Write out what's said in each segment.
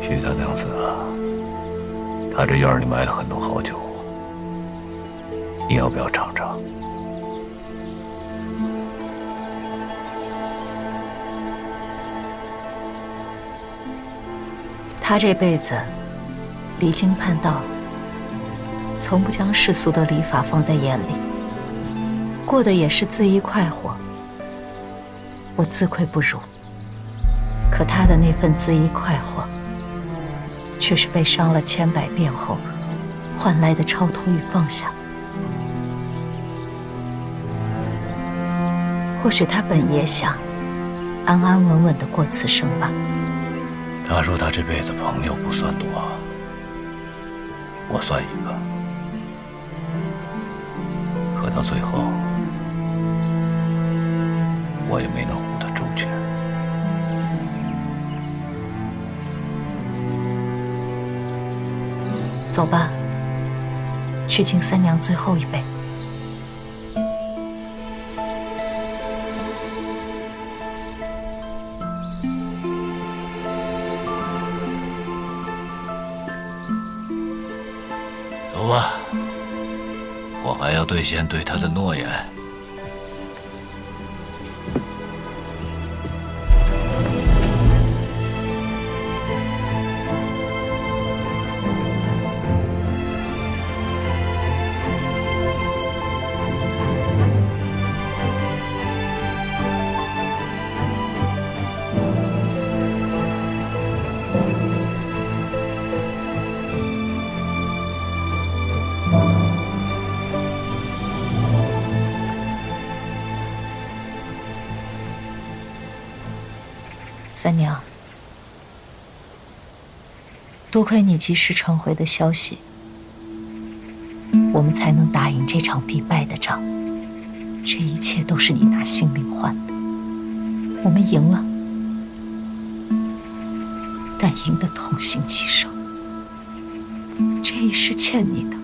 徐大娘子啊，他这院里埋了很多好酒，你要不要尝尝？他这辈子离经叛道，从不将世俗的礼法放在眼里，过得也是恣意快活。我自愧不如，可他的那份恣意快活，却是被伤了千百遍后换来的超脱与放下。或许他本也想安安稳稳地过此生吧。他说他这辈子朋友不算多，我算一个，可到最后，我也没能护得周全。走吧，去敬三娘最后一杯。走吧，我还要兑现对他的诺言。三娘，多亏你及时传回的消息，我们才能打赢这场必败的仗。这一切都是你拿性命换的。我们赢了，但赢得痛心疾首。这一世欠你的，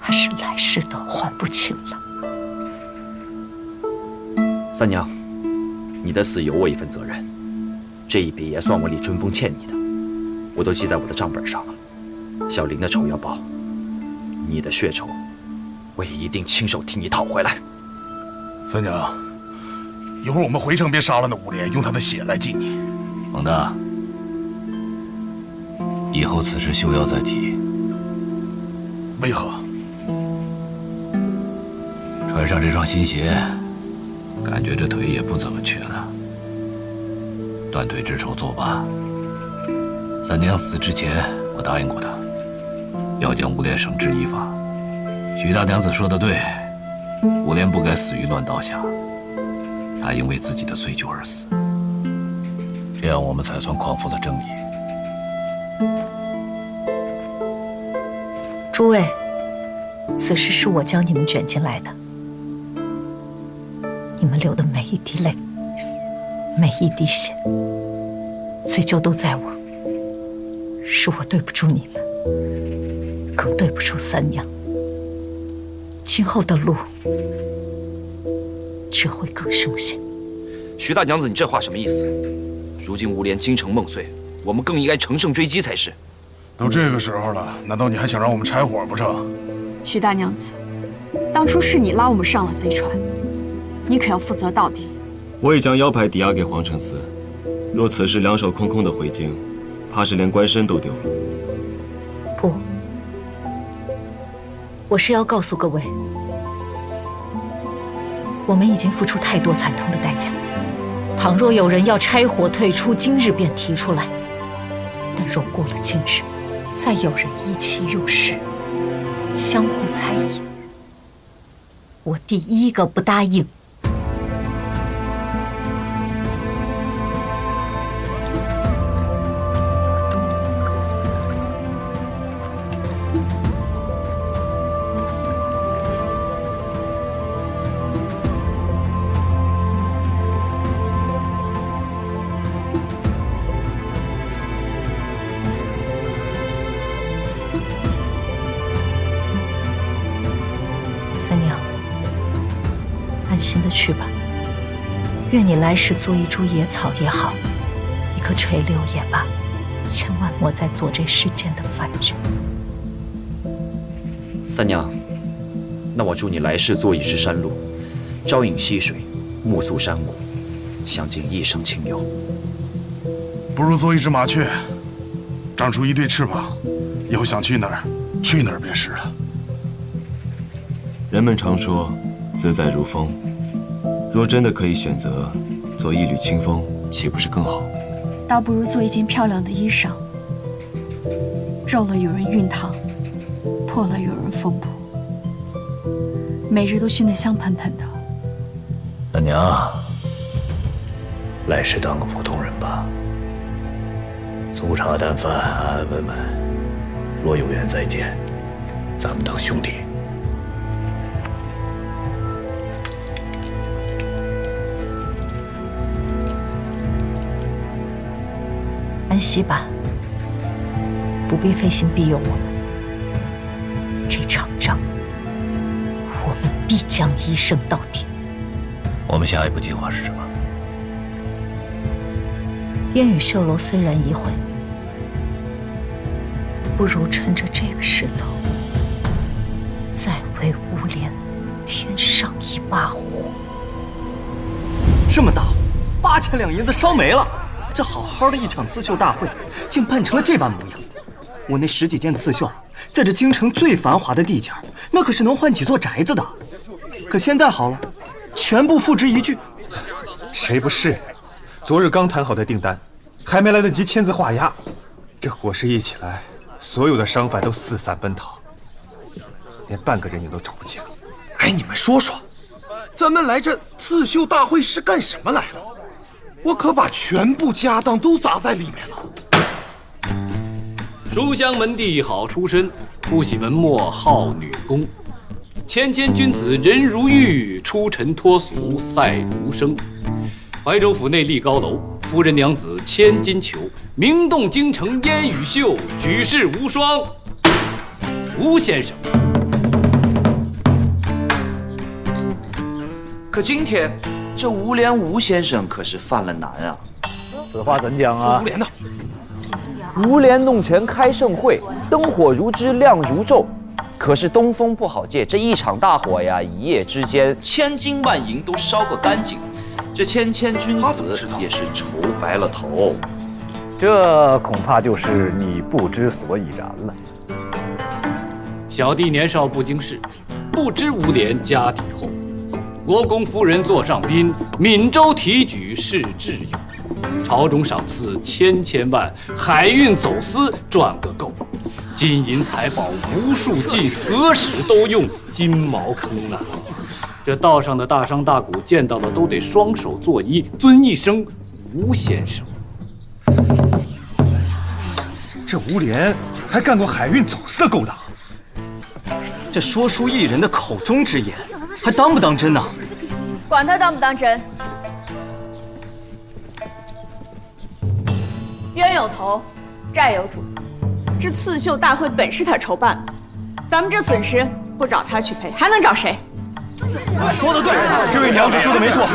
怕是来世都还不清了。三娘，你的死有我一份责任，这一笔也算我李春风欠你的，我都记在我的账本上了。小林的仇要报，你的血仇，我也一定亲手替你讨回来。三娘，一会儿我们回城别杀了那五连，用他的血来祭你。蒙大，以后此事休要再提。为何？穿上这双新鞋，感觉这腿也不怎么瘸了。断腿之仇作罢。三娘死之前，我答应过她，要将五连绳之以法。徐大娘子说得对，五连不该死于乱刀下，他因为自己的醉酒而死，这样我们才算匡扶了正义。诸位，此事是我将你们卷进来的，你们流的每一滴泪，每一滴血，罪疚都在我。是我对不住你们，更对不住三娘。今后的路只会更凶险。徐大娘子，你这话什么意思？如今吴连京城梦碎，我们更应该乘胜追击才是。都这个时候了，难道你还想让我们拆伙不成？徐大娘子，当初是你拉我们上了贼船，你可要负责到底。我已将腰牌抵押给皇城司，若此时两手空空的回京，怕是连官身都丢了。不，我是要告诉各位，我们已经付出太多惨痛的代价。倘若有人要拆伙退出，今日便提出来。但若过了今日，再有人意气用事，相互猜疑，我第一个不答应。三娘，安心的去吧。愿你来世做一株野草也好，一可垂柳也罢，千万莫再做这世间的凡人。三娘，那我祝你来世做一只山鹿，朝饮溪水，暮宿山谷，享尽一生清幽。不如做一只麻雀，长出一对翅膀，以后想去哪儿，去哪儿便是了。人们常说自在如风，若真的可以选择做一缕清风，岂不是更好？倒不如做一件漂亮的衣裳，皱了有人熨烫，破了有人缝补，每日都熏得香喷喷的。三娘，来世当个普通人吧，粗茶淡饭，安安稳稳。若有缘再见，咱们当兄弟。安息吧，不必费心庇佑我们。这场仗，我们必将一胜到底。我们下一步计划是什么？烟雨绣楼虽然已毁，不如趁着这个势头，再为无莲添上一把火。这么大火，8000两银子烧没了。这好好的一场刺绣大会，竟办成了这般模样。我那10几件刺绣，在这京城最繁华的地界，那可是能换几座宅子的。可现在好了，全部付之一炬。谁不是？昨日刚谈好的订单，还没来得及签字画押，这火势一起来，所有的商贩都四散奔逃，连半个人影都找不见了。哎，你们说说，咱们来这刺绣大会是干什么来了？我可把全部家当都砸在里面了。书香门第好出身，不喜文墨好女工。谦谦君子人如玉，出尘脱俗赛如生。怀州府内立高楼，夫人娘子千金裘，名动京城烟雨秀，举世无双。吴先生，可今天这吴莲吴先生可是犯了难啊！此话怎讲啊？吴莲呢？吴莲弄权开盛会，灯火如织，亮如昼。可是东风不好借，这一场大火呀，一夜之间千金万银都烧个干净，这谦谦君子也是愁白了头。这恐怕就是你不知所以然了。小弟年少不经事，不知吴莲家底厚。国公夫人座上宾，闽州提举是挚友。朝中赏赐千万，海运走私赚个够。金银财宝无数尽，何时都用金茅坑啊！这道上的大商大贾见到了都得双手作揖，尊一声吴先生。这吴莲还干过海运走私的勾当，这说书艺人的口中之言，还当不当真呢？管他当不当真，冤有头，债有主。这刺绣大会本是他筹办的，咱们这损失不找他去赔，还能找谁？说得对，这位娘子说的没错，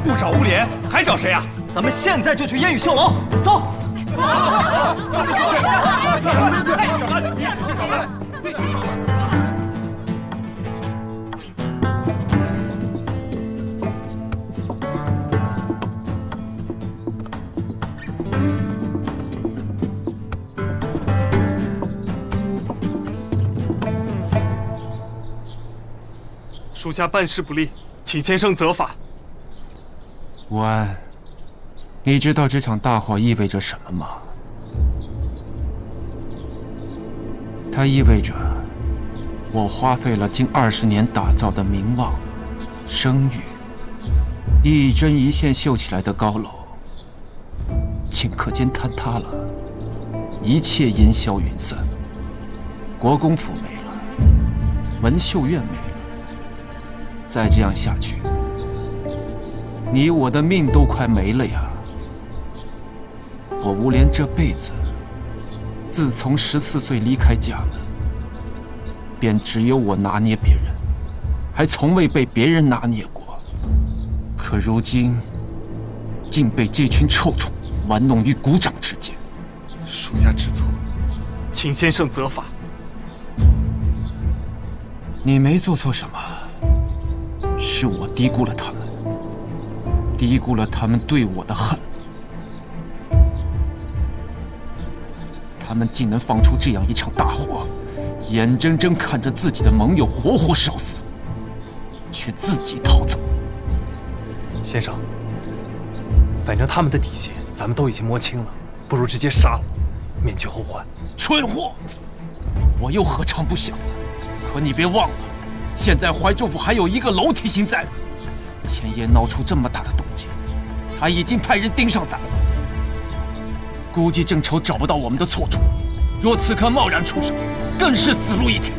不找吴莲还找谁啊？咱们现在就去烟雨绣楼，走。属下办事不力，请先生责罚。吴安，你知道这场大火意味着什么吗？它意味着我花费了近20年打造的名望、声誉，一针一线绣起来的高楼，顷刻间坍塌了，一切烟消云散。国公府没了，文秀院没了。再这样下去，你我的命都快没了呀！我吴莲这辈子，自从14岁离开家门，便只有我拿捏别人，还从未被别人拿捏过。可如今，竟被这群臭虫玩弄于股掌之间。属下知错，请先生责罚。你没做错什么，是我低估了他们，低估了他们对我的恨。他们竟能放出这样一场大火，眼睁睁看着自己的盟友活活烧死，却自己逃走。先生，反正他们的底细咱们都已经摸清了，不如直接杀了，免去后患。蠢货！我又何尝不想呢？可你别忘了，现在怀州府还有一个娄提刑在呢。前夜闹出这么大的动静，他已经派人盯上咱们了。估计正愁找不到我们的错处，若此刻贸然出手，更是死路一条。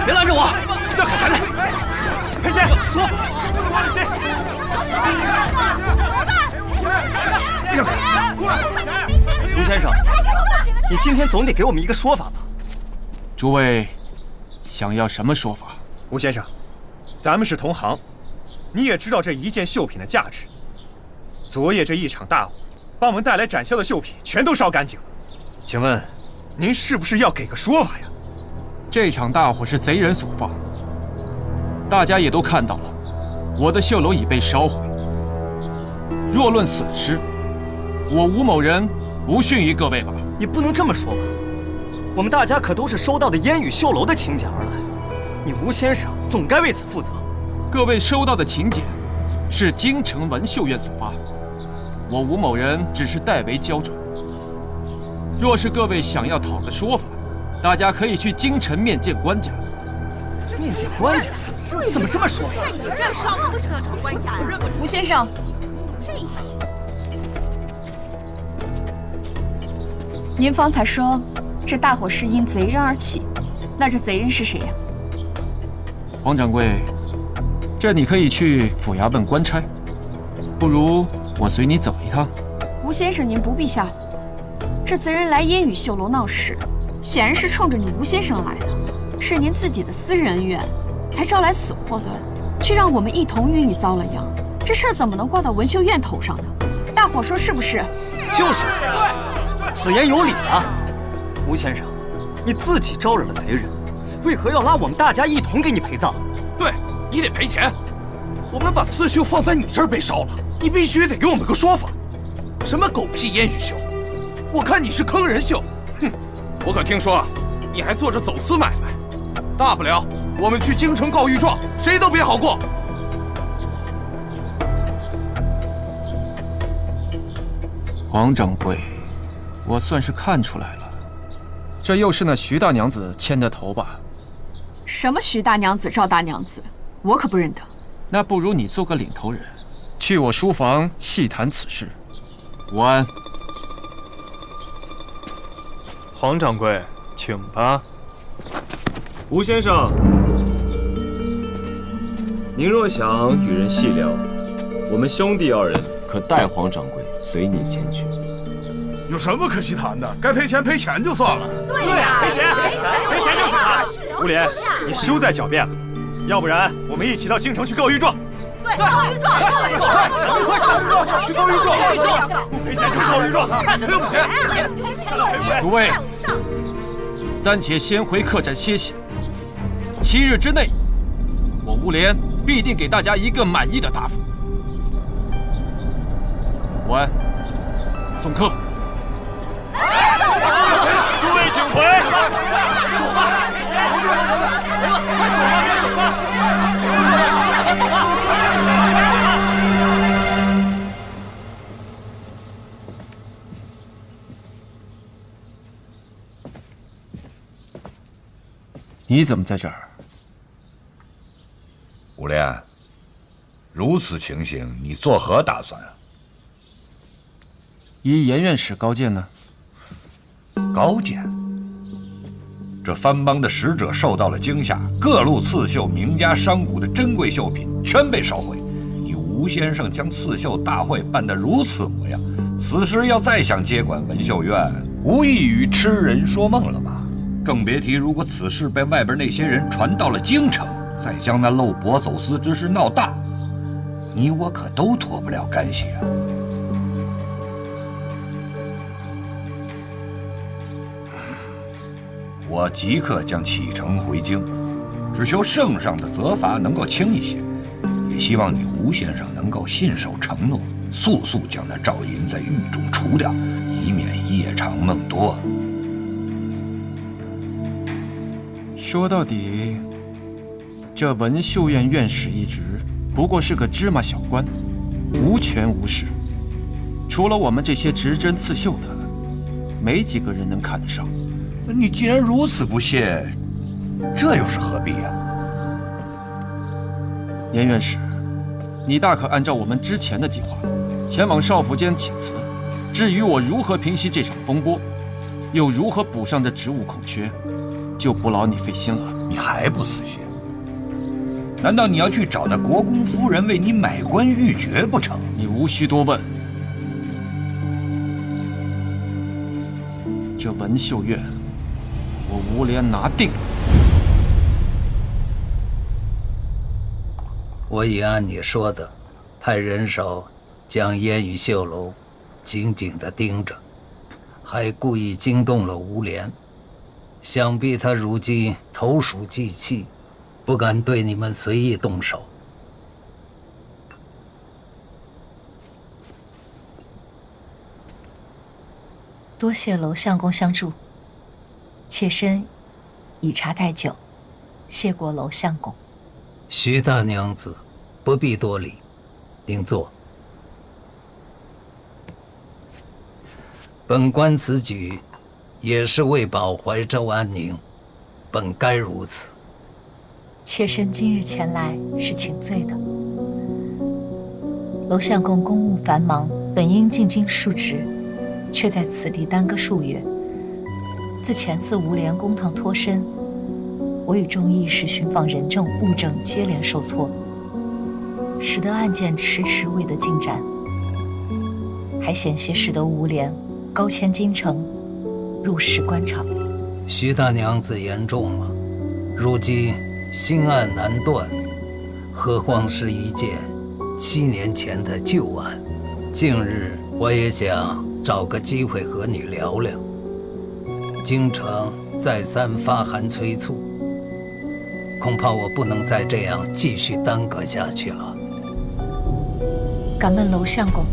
别拦着我！让开下来！裴先生，说。吴先生，你今天总得给我们一个说法吧？诸位，想要什么说法？吴先生，咱们是同行，你也知道这一件绣品的价值。昨夜这一场大火，把我们带来展销的绣品全都烧干净了。请问，您是不是要给个说法呀？这场大火是贼人所放，大家也都看到了，我的绣楼已被烧毁。若论损失，我吴某人不逊于各位吧？你不能这么说吧？我们大家可都是收到的烟雨绣楼的请柬而来，你吴先生总该为此负责。各位收到的请柬是京城文绣院所发，我吴某人只是代为交转。若是各位想要讨个说法，大家可以去京城面见官家。面见官家？怎么这么说？在你这儿上不是成官家呀？吴先生，您方才说这大火是因贼人而起，那这贼人是谁呀？黄掌柜，这你可以去府衙问官差，不如我随你走一趟。吴先生，您不必吓唬，这贼人来烟雨绣楼闹事，显然是冲着你吴先生来的，是您自己的私人恩怨，才招来此祸端，却让我们一同与你遭了殃。这事儿怎么能挂到文绣院头上呢？大伙说是不是？就是，此言有理啊。吴先生，你自己招惹了贼人，为何要拉我们大家一同给你陪葬？对，你得赔钱。我们把刺绣放在你这儿被烧了，你必须得给我们个说法。什么狗屁烟雨绣，我看你是坑人绣。哼，我可听说你还做着走私买卖，大不了我们去京城告御状，谁都别好过。黄掌柜，我算是看出来了，这又是那徐大娘子牵的头吧？什么徐大娘子、赵大娘子，我可不认得。那不如你做个领头人，去我书房细谈此事。午安。黄掌柜，请吧。吴先生，您若想与人细聊，我们兄弟二人可带黄掌柜随你前去。有什么可细谈的？该赔钱赔钱就算了。对呀，赔钱就是他。吴莲，你休再狡辩了，要不然我们一起到京城去告御状。对，告御状，快去告御状！赔钱就是告御状，赔不起。诸位，暂且先回客栈歇息。7日之内，我吴莲必定给大家一个满意的答复。午安，送客。诸位请回。你怎么在这儿？吴莲，如此情形，你作何打算啊？依严院使高见呢？高见。这藩邦的使者受到了惊吓，各路刺绣、名家、商贾的珍贵绣品全被烧毁。你吴先生将刺绣大会办得如此模样，此时要再想接管文绣院，无异于痴人说梦了吧？更别提如果此事被外边那些人传到了京城，再将那漏帛走私之事闹大，你我可都脱不了干系啊。我即刻将启程回京，只求圣上的责罚能够轻一些，也希望你吴先生能够信守承诺，速速将那赵寅在狱中除掉，以免夜长梦多。说到底，这文秀院院士一职不过是个芝麻小官，无权无势。除了我们这些执针刺绣的，没几个人能看得上。你既然如此不屑，这又是何必啊？严院士，你大可按照我们之前的计划，前往少府间请辞。至于我如何平息这场风波，又如何补上这职务空缺，就不劳你费心了。你还不死心？难道你要去找那国公夫人为你买官鬻爵不成？你无需多问。这文秀院，我吴连拿定。我已按你说的，派人手将烟雨绣楼紧紧地盯着，还故意惊动了吴连。想必他如今投鼠忌器，不敢对你们随意动手。多谢娄相公相助，妾身以茶代酒，谢过娄相公。徐大娘子，不必多礼，请坐。本官此举，也是为保怀州安宁，本该如此。妾身今日前来是请罪的。娄相公公务繁忙，本应进京述职，却在此地耽搁数月。自前次吴连公堂脱身，我与众议士寻访人证物证接连受挫，使得案件迟迟未得进展，还险些使得吴连高迁京城，入仕官场。徐大娘子言重了，如今新案难断，何况是一件7年前的旧案。近日我也想找个机会和你聊聊。京城再三发函催促，恐怕我不能再这样继续耽搁下去了。敢问娄相公，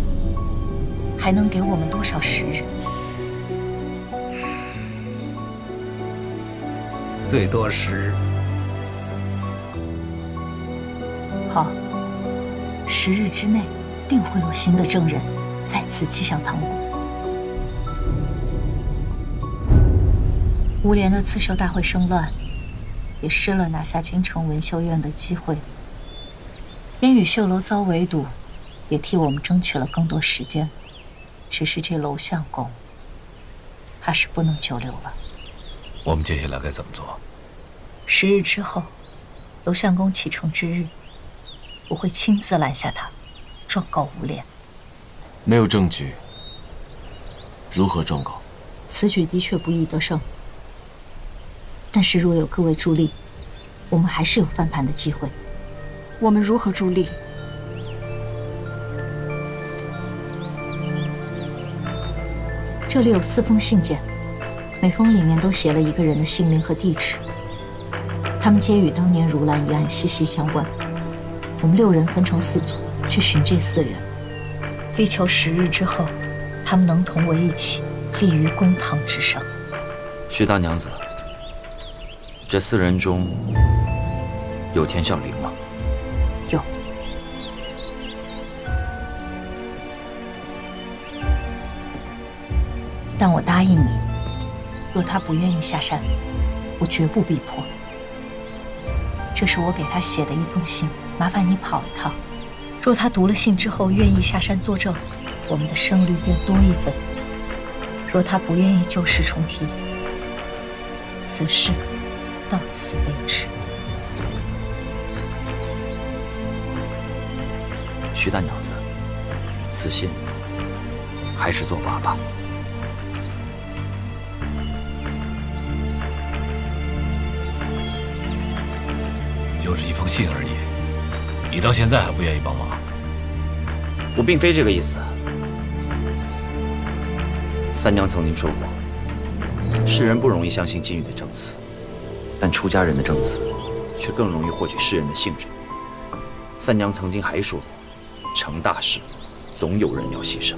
还能给我们多少时日？最多10日。好，10日之内定会有新的证人再次击响堂鼓。吴连的刺绣大会生乱，也失了拿下京城文秀院的机会。烟雨绣楼遭围堵，也替我们争取了更多时间。只是这娄相公，怕是不能久留了。我们接下来该怎么做？10日之后，娄相公启程之日，我会亲自拦下他，状告吴连。没有证据，如何状告？此举的确不易得胜，但是若有各位助力，我们还是有翻盘的机会。我们如何助力？这里有4封信件，每封里面都写了一个人的姓名和地址，他们皆与当年如兰一案息息相关。我们6人分成4组去寻这4人，力求10日之后，他们能同我一起立于公堂之上。徐大娘子，这4人中有田孝陵吗？有。但我答应你，若他不愿意下山，我绝不逼迫。这是我给他写的一封信，麻烦你跑一趟。若他读了信之后愿意下山作证，我们的胜率便多1分；若他不愿意旧事重提，此事到此为止。徐大娘子，此信还是作罢吧。就是一封信而已，你到现在还不愿意帮忙？我并非这个意思。三娘曾经说过，世人不容易相信妓女的证词，但出家人的证词却更容易获取世人的信任。三娘曾经还说过，成大事，总有人要牺牲。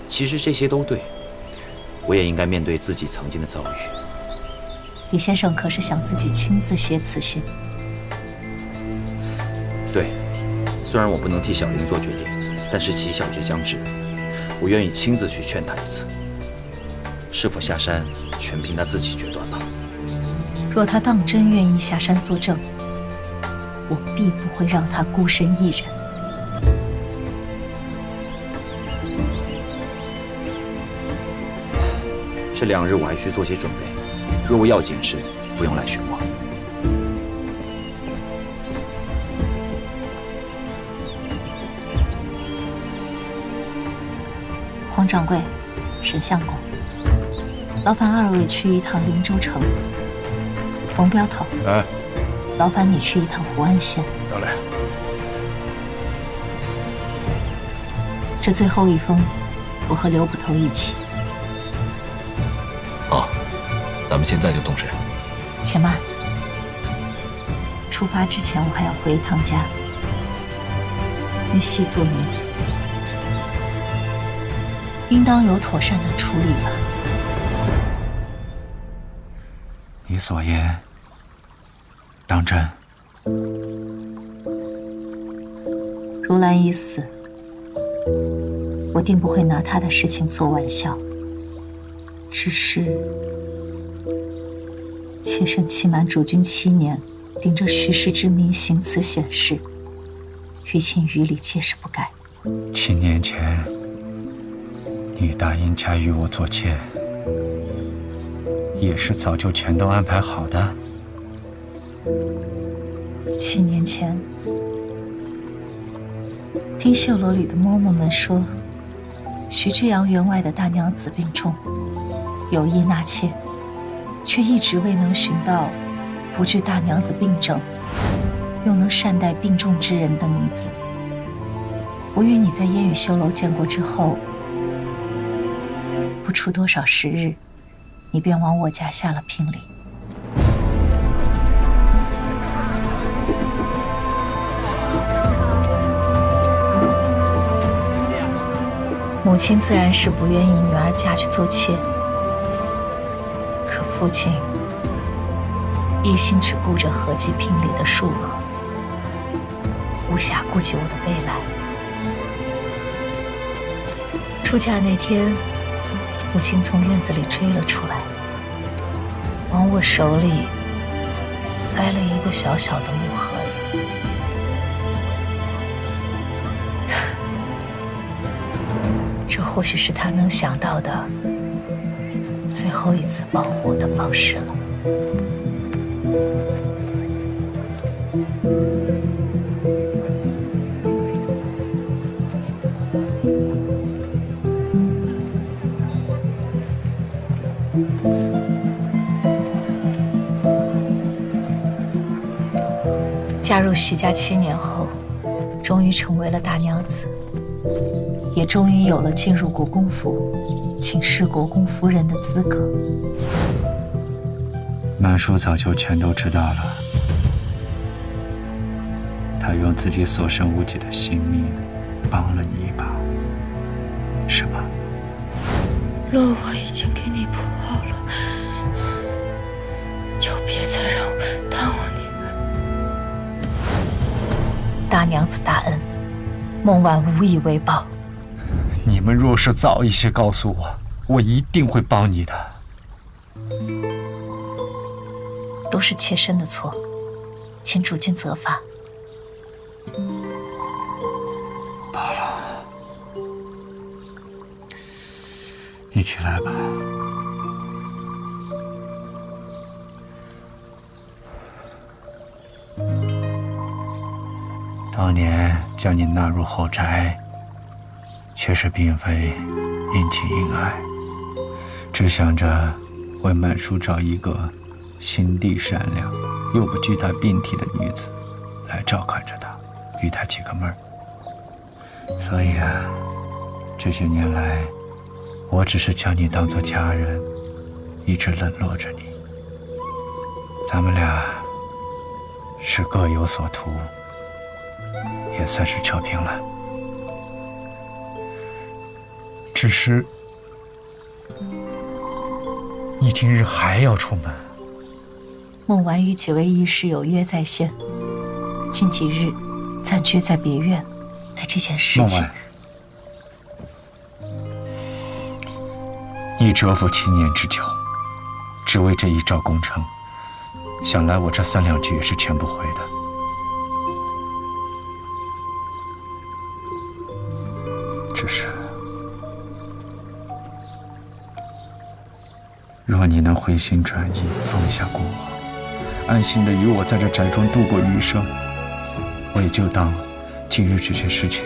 其实这些都对，我也应该面对自己曾经的遭遇。李先生可是想自己亲自写此信？对，虽然我不能替小林做决定，但是齐小节将至，我愿意亲自去劝他一次。是否下山，全凭他自己决断吧。若他当真愿意下山作证，我必不会让他孤身一人。这2日我还需做些准备，若无要紧事，不用来寻我。黄掌柜，沈相公，劳烦2位去一趟灵州城。冯镖头，哎，劳烦你去一趟湖岸县。得嘞。这最后一封，我和刘捕头一起。好，咱们现在就动身。且慢，出发之前我还要回一趟家。你细作女子，应当有妥善的处理吧。你所言当真？如兰已死，我定不会拿她的事情做玩笑。只是妾身欺瞒主君7年，顶着徐氏之名行此险事，于情于理皆是不该。7年前，你答应嫁与我做妾，也是早就全都安排好的。7年前，听绣楼里的嬷嬷们说，徐之阳员外的大娘子病重，有意纳妾，却一直未能寻到不惧大娘子病症，又能善待病重之人的女子。我与你在烟雨绣楼见过之后，不出多少时日，你便往我家下了聘礼。母亲自然是不愿意女儿嫁去做妾，可父亲一心只顾着合计聘礼的数额，无暇顾及我的未来。出嫁那天，母亲从院子里追了出来，往我手里塞了一个小小的木盒子。这或许是他能想到的最后一次保护我的方式了。嫁入徐家7年后，终于成为了大娘子，也终于有了进入国公府请示国公夫人的资格。曼叔早就全都知道了，他用自己所剩无几的性命帮了你一把，是吗？路我已经给你铺好了，就别再让我耽误你了。大娘子大恩，孟婉无以为报。你们若是早一些告诉我，我一定会帮你的。都是妾身的错，请主君责罚。罢了，你起来吧。当年将你纳入后宅，确实并非因情因爱，只想着为曼叔找一个心地善良又不惧他病体的女子来照看着他，与他解个闷儿。所以啊，这些年来，我只是将你当作家人，一直冷落着你。咱们俩是各有所图，也算是扯平了。只是，你今日还要出门？孟婉与几位义士有约在先，近几日暂居在别院，待这件事情。你蛰伏7年之久，只为这一诏攻城，想来我这3两句也是劝不回的。只是，若你能回心转意，放下过往，安心的与我在这宅中度过余生，我也就当今日这些事情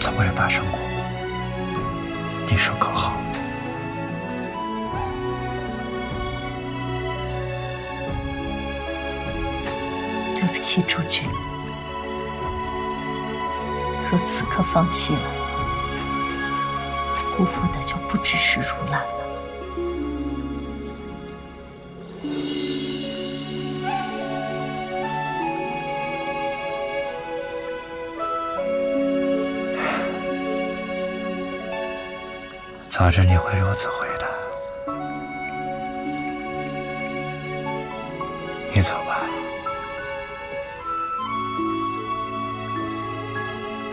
从未发生过。你说可好？对不起，主君。若此刻放弃了，辜负的就不只是如兰了。早知你会如此回答。你走吧。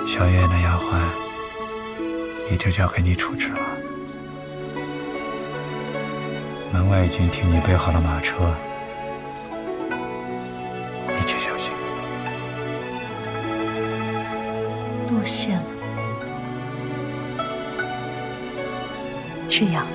小月的丫鬟也就交给你处置了。门外已经替你备好了马车，一切小心。多谢了。这样。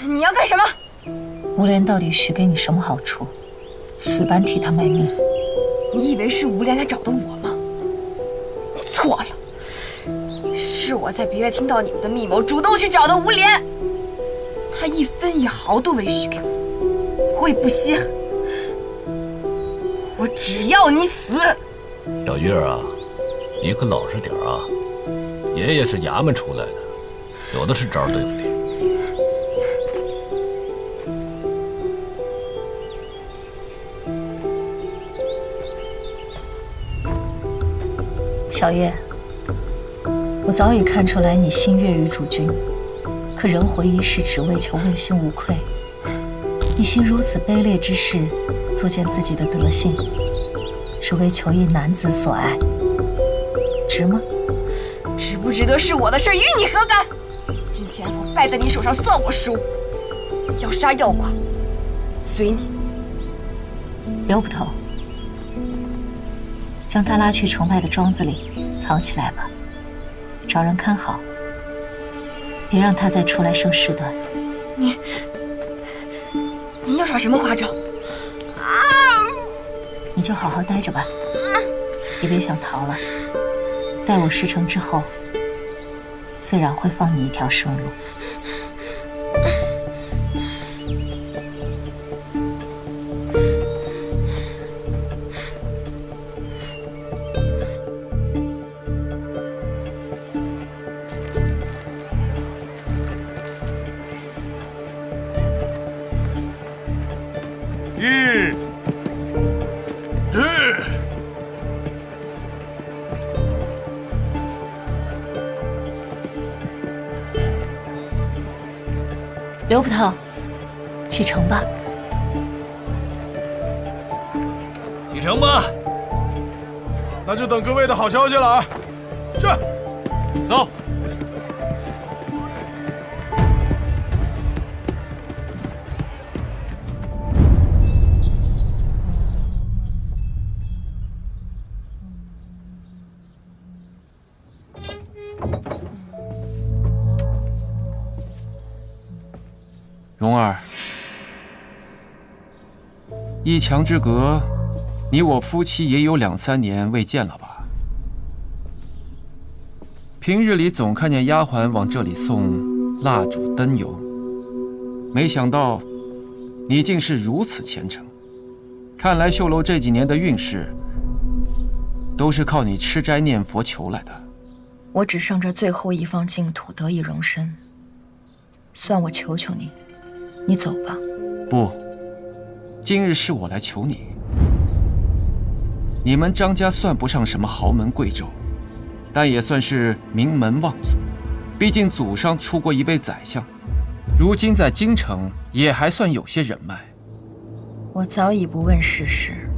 你要干什么？无莲到底许给你什么好处？此般替他卖命。你以为是无莲来找的我吗？你错了，是我在别院听到你们的密谋，主动去找的无莲。他1分1毫都未许给我，我也不稀罕。我只要你死。小月啊，你可老实点啊！爷爷是衙门出来的，有的是招对付你。小月，我早已看出来你心悦于主君，可人活一世，只为求问心无愧。你行如此卑劣之事，作践自己的德性，只为求一男子所爱，值吗？值不值得是我的事，与你何干？今天我败在你手上，算我输。要杀要剐，随你。刘捕头，将他拉去城外的庄子里藏起来吧，找人看好，别让他再出来生事端。你要耍什么花招？你就好好待着吧，也别想逃了。待我事成之后，自然会放你一条生路。刘捕头，启程吧。成吧。那就等各位的好消息了啊！这，走。蓉儿，一墙之隔，你我夫妻也有2、3年未见了吧？平日里总看见丫鬟往这里送蜡烛灯油，没想到你竟是如此虔诚。看来绣楼这几年的运势都是靠你吃斋念佛求来的。我只剩这最后一方净土得以容身，算我求求你，你走吧。不，今日是我来求你。你们张家算不上什么豪门贵胄，但也算是名门望族，毕竟祖上出过一位宰相，如今在京城也还算有些人脉。我早已不问世事，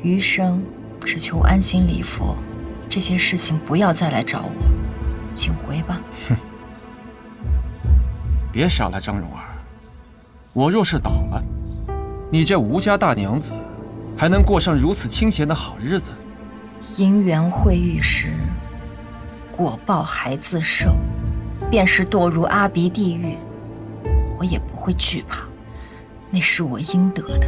余生只求安心礼佛，这些事情不要再来找我，请回吧。哼，别傻了，张蓉儿。我若是倒了，你这吴家大娘子还能过上如此清闲的好日子？因缘会遇时，果报还自受。便是堕入阿鼻地狱，我也不会惧怕，那是我应得的，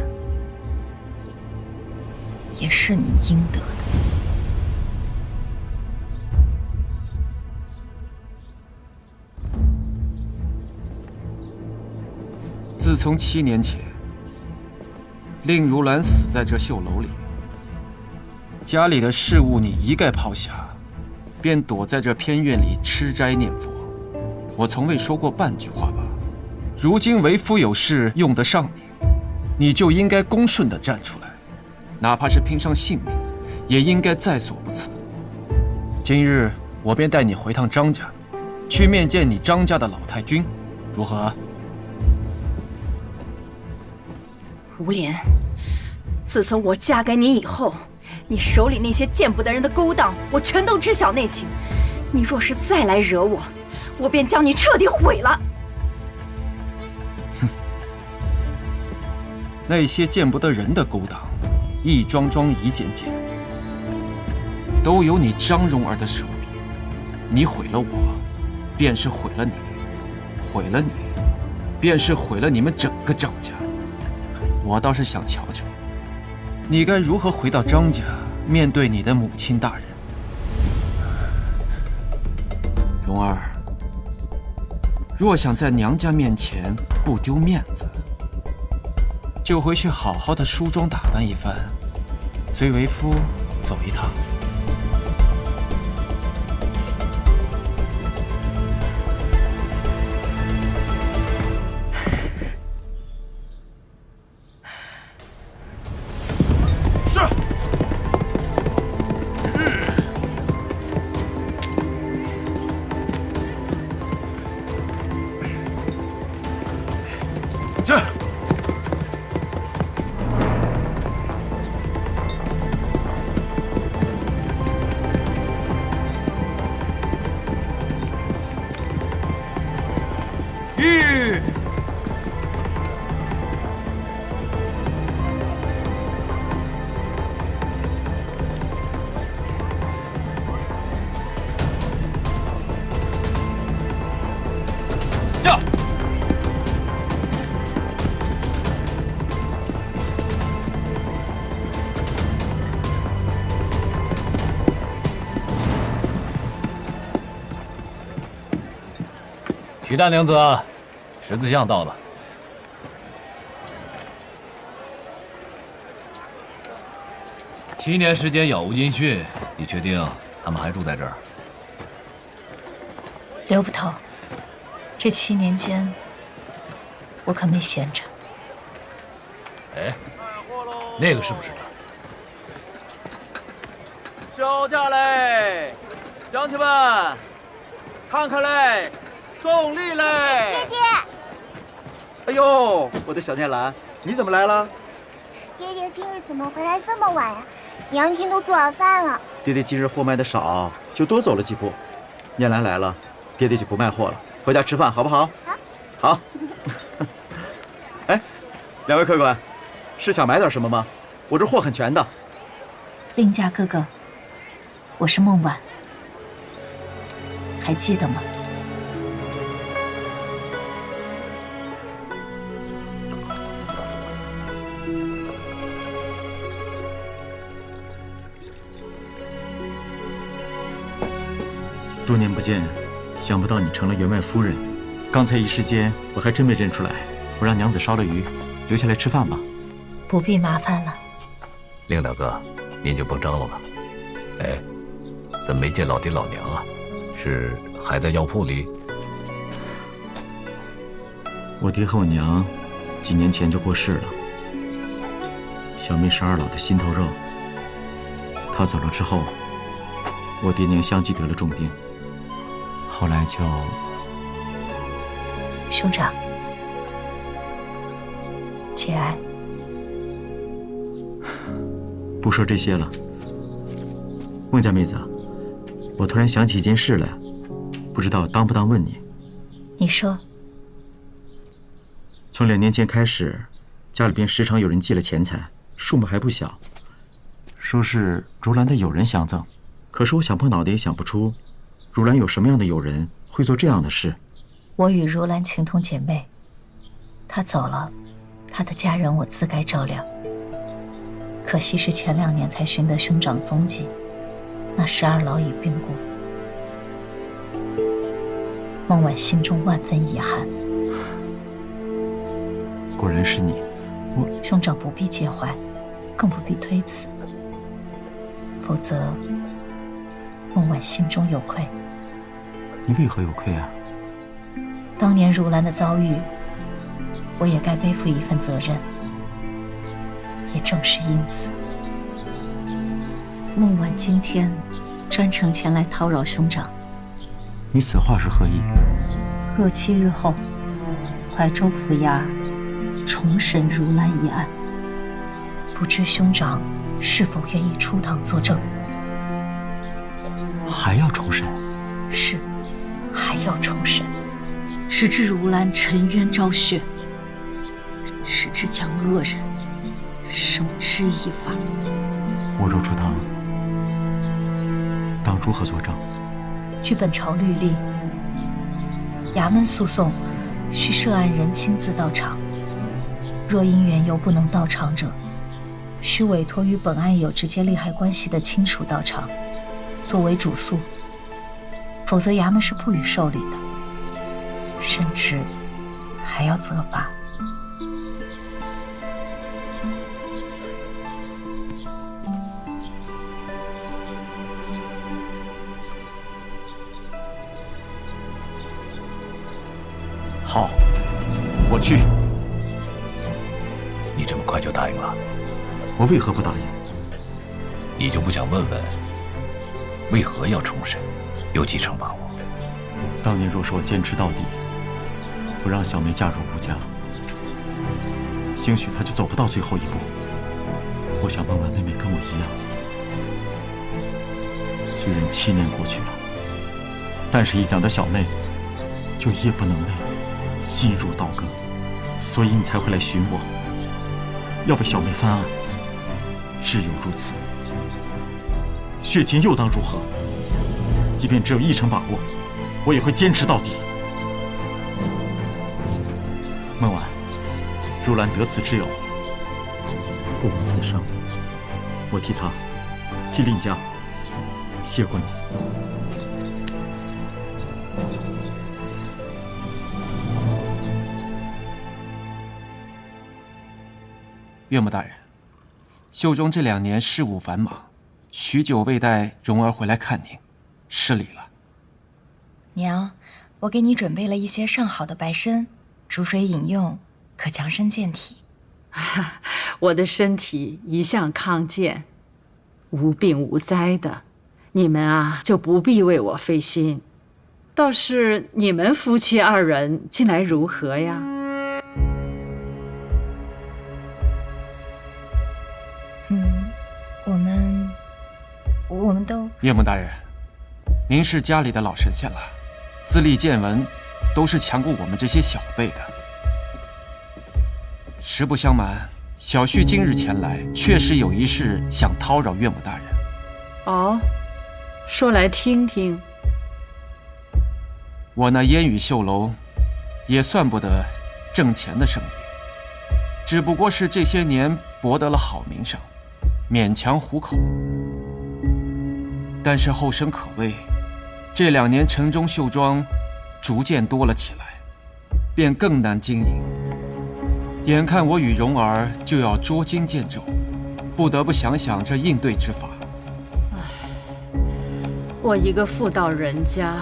也是你应得的。自从7年前，令如兰死在这绣楼里，家里的事务你一概抛下，便躲在这偏院里吃斋念佛。我从未说过半句话吧？如今为夫有事用得上你，你就应该恭顺地站出来，哪怕是拼上性命，也应该在所不辞。今日我便带你回趟张家，去面见你张家的老太君，如何？吴莲，自从我嫁给你以后，你手里那些见不得人的勾当，我全都知晓内情。你若是再来惹我，我便将你彻底毁了。哼，那些见不得人的勾当，一桩桩一件件，都有你张蓉儿的手笔。你毁了我，便是毁了你；毁了你，便是毁了你们整个张家。我倒是想瞧瞧，你该如何回到张家，面对你的母亲大人。蓉儿，若想在娘家面前不丢面子，就回去好好的梳妆打扮一番，随为夫走一趟。许大娘子，十字像到了。7年时间杳无音讯，你确定他们还住在这儿？刘捕头，这7年间，我可没闲着。哎，那个是不是他？休假嘞，乡亲们，看看嘞！送礼嘞！爹爹，哎呦，我的小念兰，你怎么来了？爹爹今日怎么回来这么晚呀？娘亲都做好饭了。爹爹今日货卖的少，就多走了几步。念兰来了，爹爹就不卖货了，回家吃饭好不好？好。哎，两位客官，是想买点什么吗？我这货很全的。令家哥哥，我是孟婉，还记得吗？多年不见，想不到你成了员外夫人。刚才一时间我还真没认出来。我让娘子烧了鱼，留下来吃饭吧。不必麻烦了。令大哥，您就甭张罗了。哎，怎么没见老爹老娘啊？是还在药铺里？我爹和我娘几年前就过世了。小妹是二老的心头肉。她走了之后，我爹娘相继得了重病。后来就……兄长，节哀。不说这些了。孟家妹子，我突然想起一件事来，不知道当不当问你。你说。从2年前开始，家里边时常有人寄了钱财，数目还不小，说是如兰的友人相赠。可是我想破脑袋也想不出，如兰有什么样的友人会做这样的事。我与如兰情同姐妹，她走了，她的家人我自该照料。可惜是前2年才寻得兄长踪迹，那时二老已病故。孟婉心中万分遗憾。果然是你，兄长不必介怀，更不必推辞，否则孟婉心中有愧。你为何有愧啊？当年如兰的遭遇，我也该背负一份责任。也正是因此，孟婉今天专程前来叨扰兄长。你此话是何意？若7日后，怀州府衙重审如兰一案，不知兄长是否愿意出堂作证？还要重审？是，还要重审，直至如兰沉冤昭雪，直至将恶人绳之以法。我若出堂，当如何作证？据本朝律例，衙门诉讼需涉案人亲自到场，若因缘由不能到场者，需委托与本案有直接利害关系的亲属到场，作为主诉，否则衙门是不予受理的，甚至还要责罚。好，我去。你这么快就答应了？我为何不答应？你就不想问问，为何要重审，有几成把握？当年若是我坚持到底，不让小梅嫁入吴家，兴许她就走不到最后一步。我想孟婉妹妹跟我一样，虽然7年过去了，但是一讲到小妹，就夜不能寐，心如刀割，所以你才会来寻我，要为小妹翻案。只有如此，血亲又当如何？即便只有1成把握，我也会坚持到底。孟婉，如兰得此之友，不枉此生。我替她，替令家，谢过你。岳母大人，秀中这2年事务繁忙，许久未带蓉儿回来看您，失礼了。娘，我给你准备了一些上好的白参，煮水饮用，可强身健体。我的身体一向康健，无病无灾的，你们啊就不必为我费心。倒是你们夫妻2人近来如何呀？岳母大人，您是家里的老神仙了，资历见闻都是强过我们这些小辈的。实不相瞒，小婿今日前来，确实有一事想叨扰岳母大人。哦，说来听听。我那烟雨绣楼，也算不得挣钱的生意，只不过是这些年博得了好名声，勉强糊口。但是后生可畏，这2年城中绣庄逐渐多了起来，便更难经营。眼看我与蓉儿就要捉襟见肘，不得不想想这应对之法。我一个妇道人家，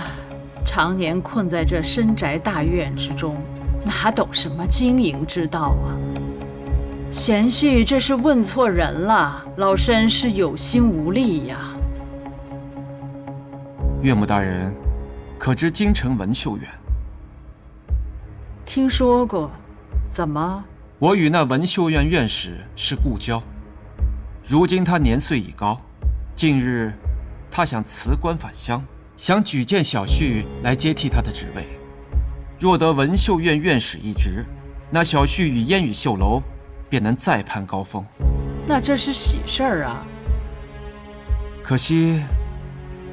常年困在这深宅大院之中，哪懂什么经营之道啊？贤婿这是问错人了，老身是有心无力呀。岳母大人，可知京城文绣院？听说过，怎么？我与那文绣院院士是故交，如今他年岁已高，近日他想辞官返乡，想举荐小婿来接替他的职位。若得文绣院院士一职，那小婿与烟雨绣楼便能再攀高峰。那这是喜事儿啊！可惜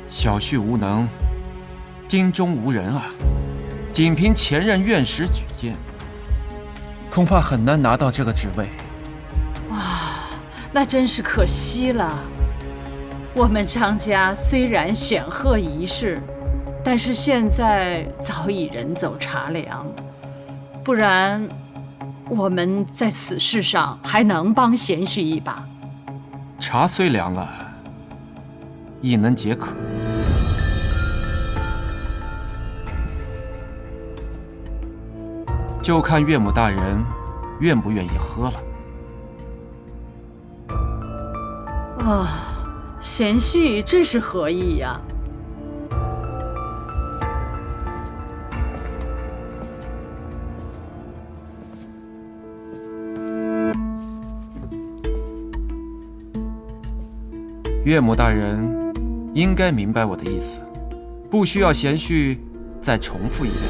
小婿无能，京中无人啊，仅凭前任院士举荐，恐怕很难拿到这个职位。哇，那真是可惜了。我们张家虽然显赫一世，但是现在早已人走茶凉，不然我们在此事上还能帮贤婿一把。茶虽凉了，亦能解渴。就看岳母大人愿不愿意喝了。啊，贤婿这是何意呀？岳母大人应该明白我的意思，不需要贤婿再重复一遍吧。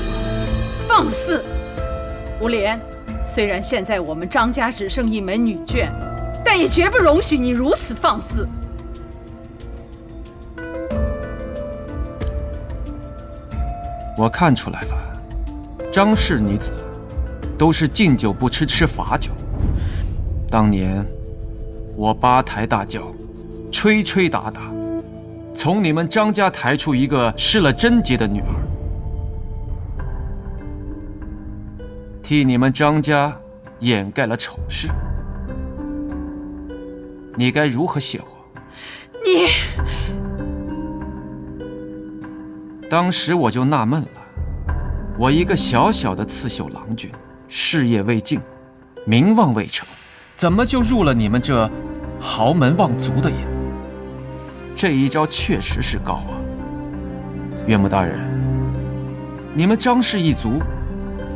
放肆！吴莲，虽然现在我们张家只剩一门女眷，但也绝不容许你如此放肆。我看出来了，张氏女子都是敬酒不吃吃罚酒。当年我八抬大轿，吹吹打打，从你们张家抬出一个失了贞洁的女儿，替你们张家掩盖了丑事，你该如何谢我？你……当时我就纳闷了，我一个小小的刺绣郎君，事业未尽，名望未成，怎么就入了你们这豪门望族的眼？这一招确实是高啊！岳母大人，你们张氏一族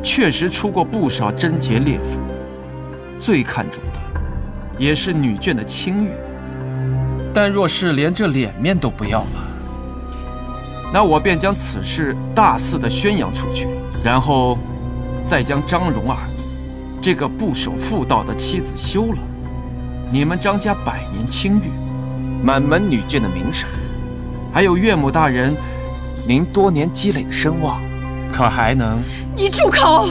确实出过不少贞洁烈妇，最看重的也是女眷的清誉。但若是连这脸面都不要了，那我便将此事大肆地宣扬出去，然后再将张蓉儿这个不守妇道的妻子休了。你们张家百年清誉，满门女眷的名声，还有岳母大人您多年积累的声望，可还能……你住口！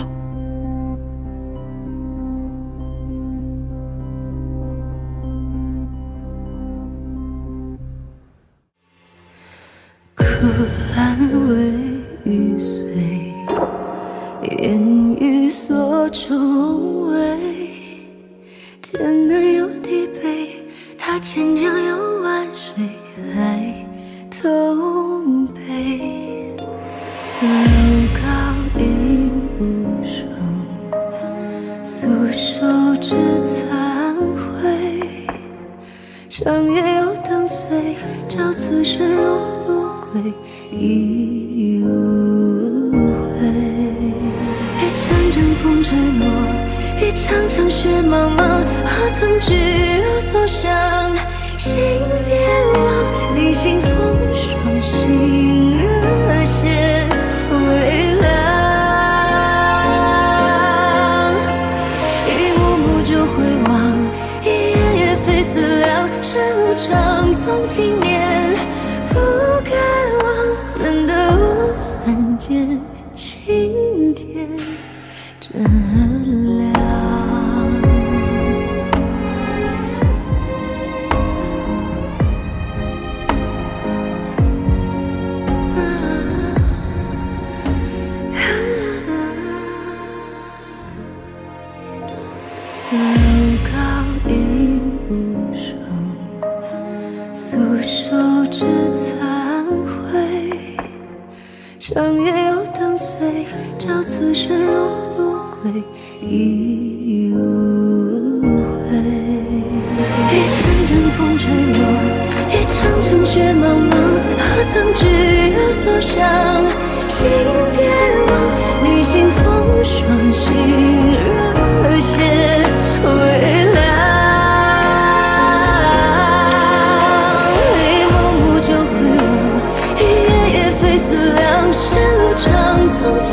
苦安慰玉碎，烟雨锁重围。天南有地北，他千江有万水，爱同悲。楼高应无声，素手指残灰。长夜有灯碎，照此身若轮回，已无悔。一阵阵风吹落，一场场雪茫茫，何曾举有所想？心别忘，你心风霜，心热血微凉。一幕幕就回望，一夜夜非思量。世路长，从今年不该忘，难得无三见，青天真亮。楼高已无声，素手指残灰。长夜又当随，照此身若轮归，已无悔。一阵阵风吹落，一场场雪茫茫，何曾只有所想？心别忘，你心风霜，心热血微凉。一幕幕就回望，一夜夜非思量。世路长，从今